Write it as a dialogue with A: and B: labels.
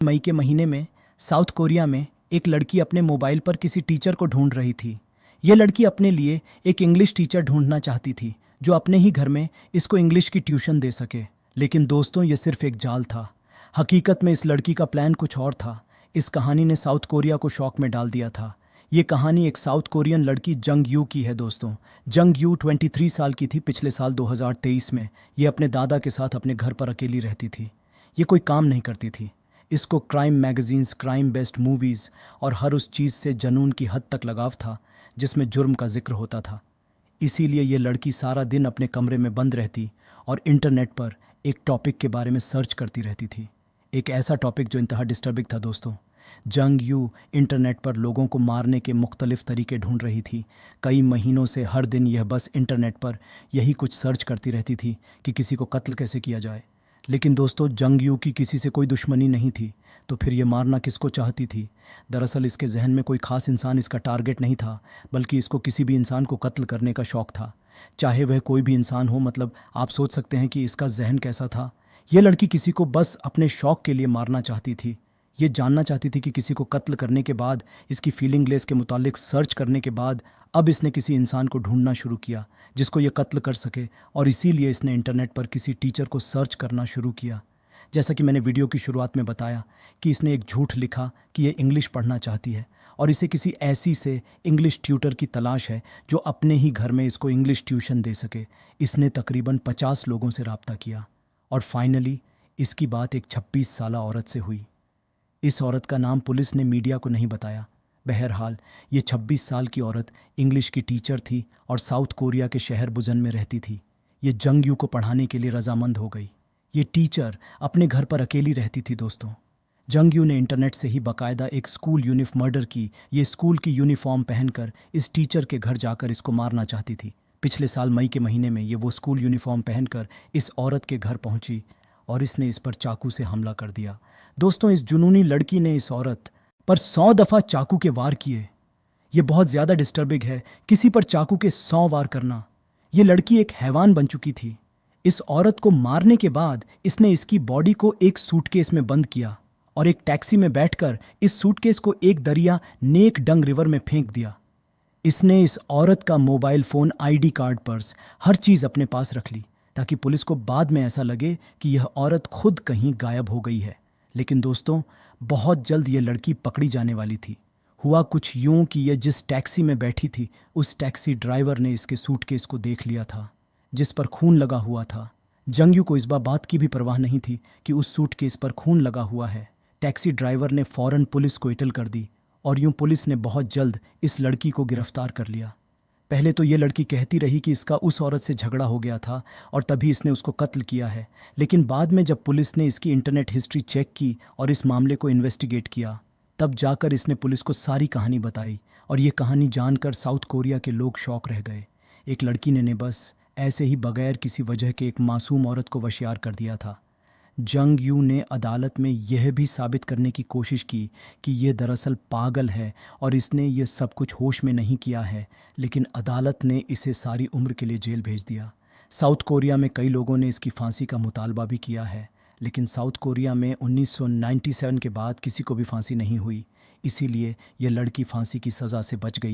A: मई के महीने में साउथ कोरिया में एक लड़की अपने मोबाइल पर किसी टीचर को ढूंढ रही थी। ये लड़की अपने लिए एक इंग्लिश टीचर ढूंढना चाहती थी जो अपने ही घर में इसको इंग्लिश की ट्यूशन दे सके। लेकिन दोस्तों, ये सिर्फ एक जाल था। हकीकत में इस लड़की का प्लान कुछ और था। इस कहानी ने साउथ कोरिया को शॉक में डाल दिया था। ये कहानी एक साउथ कोरियन लड़की जंग यू की है दोस्तों। जंग यू 23 साल की थी। पिछले साल 2023 में ये अपने दादा के साथ अपने घर पर अकेली रहती थी। ये कोई काम नहीं करती थी। इसको crime magazines, crime based movies और हर उस चीज़ से जनून की हद तक लगाव था जिसमें जुर्म का जिक्र होता था। इसीलिए ये लड़की सारा दिन अपने कमरे में बंद रहती और इंटरनेट पर एक टॉपिक के बारे में सर्च करती रहती थी। एक ऐसा टॉपिक जो इंतहा डिस्टर्बिंग था दोस्तों। जंग यू इंटरनेट पर लोगों को मारने के मुख्तलिफ तरीके ढूंढ रही थी। कई महीनों से हर दिन यह बस इंटरनेट पर यही कुछ सर्च करती रहती थी कि किसी को कत्ल कैसे किया जाए। लेकिन दोस्तों, जंग यू की किसी से कोई दुश्मनी नहीं थी, तो फिर ये मारना किसको चाहती थी? दरअसल इसके जहन में कोई ख़ास इंसान इसका टारगेट नहीं था, बल्कि इसको किसी भी इंसान को कत्ल करने का शौक़ था, चाहे वह कोई भी इंसान हो। मतलब आप सोच सकते हैं कि इसका जहन कैसा था। ये लड़की किसी को बस अपने शौक़ के लिए मारना चाहती थी। ये जानना चाहती थी कि किसी को कत्ल करने के बाद, इसकी फीलिंग लेस के मुतालिक सर्च करने के बाद, अब इसने किसी इंसान को ढूंढना शुरू किया जिसको ये कत्ल कर सके। और इसीलिए इसने इंटरनेट पर किसी टीचर को सर्च करना शुरू किया। जैसा कि मैंने वीडियो की शुरुआत में बताया कि इसने एक झूठ लिखा कि ये इंग्लिश पढ़ना चाहती है और इसे किसी ऐसी से इंग्लिश ट्यूटर की तलाश है जो अपने ही घर में इसको इंग्लिश ट्यूशन दे सके। इसने तकरीबन 50 लोगों से रब्ता किया और फाइनली इसकी बात एक 26 साला औरत से हुई। इस औरत का नाम पुलिस ने मीडिया को नहीं बताया। बहरहाल ये 26 साल की औरत इंग्लिश की टीचर थी और साउथ कोरिया के शहर बुजन में रहती थी। ये जंग यू को पढ़ाने के लिए रजामंद हो गई। ये टीचर अपने घर पर अकेली रहती थी दोस्तों। जंग यू ने इंटरनेट से ही बाकायदा एक स्कूल यूनिफॉर्म मर्डर की। ये स्कूल की यूनिफॉर्म पहनकर इस टीचर के घर जाकर इसको मारना चाहती थी। पिछले साल मई के महीने में ये वो स्कूल यूनिफॉर्म पहनकर इस औरत के घर पहुंची और इसने इस पर चाकू से हमला कर दिया। दोस्तों, इस जुनूनी लड़की ने इस औरत पर 100 दफ़ा चाकू के वार किए। ये बहुत ज़्यादा डिस्टर्बिंग है, किसी पर चाकू के 100 वार करना। ये लड़की एक हैवान बन चुकी थी। इस औरत को मारने के बाद इसने इसकी बॉडी को एक सूटकेस में बंद किया और एक टैक्सी में बैठकर इस सूटकेस को एक दरिया नेक डंग रिवर में फेंक दिया। इसने इस औरत का mobile phone, ID card, purse, हर चीज़ अपने पास रख ली ताकि पुलिस को बाद में ऐसा लगे कि यह औरत खुद कहीं गायब हो गई है। लेकिन दोस्तों, बहुत जल्द ये लड़की पकड़ी जाने वाली थी। हुआ कुछ यूं कि यह जिस टैक्सी में बैठी थी उस टैक्सी ड्राइवर ने इसके सूटकेस को देख लिया था जिस पर खून लगा हुआ था। जंग यू को इस बात की भी परवाह नहीं थी कि उस सूटकेस पर खून लगा हुआ है। टैक्सी ड्राइवर ने फ़ौरन पुलिस को इतल कर दी और यूं पुलिस ने बहुत जल्द इस लड़की को गिरफ्तार कर लिया। पहले तो ये लड़की कहती रही कि इसका उस औरत से झगड़ा हो गया था और तभी इसने उसको कत्ल किया है। लेकिन बाद में जब पुलिस ने इसकी इंटरनेट हिस्ट्री चेक की और इस मामले को इन्वेस्टिगेट किया, तब जाकर इसने पुलिस को सारी कहानी बताई और ये कहानी जानकर साउथ कोरिया के लोग शौक रह गए। एक लड़की ने बस ऐसे ही बगैर किसी वजह के एक मासूम औरत को वशियार कर दिया था। जंग यू ने अदालत में यह भी साबित करने की कोशिश की कि यह दरअसल पागल है और इसने ये सब कुछ होश में नहीं किया है, लेकिन अदालत ने इसे सारी उम्र के लिए जेल भेज दिया। साउथ कोरिया में कई लोगों ने इसकी फांसी का मुतालबा भी किया है, लेकिन साउथ कोरिया में 1997 के बाद किसी को भी फांसी नहीं हुई। इसीलिए यह लड़की फांसी की सज़ा से बच गई।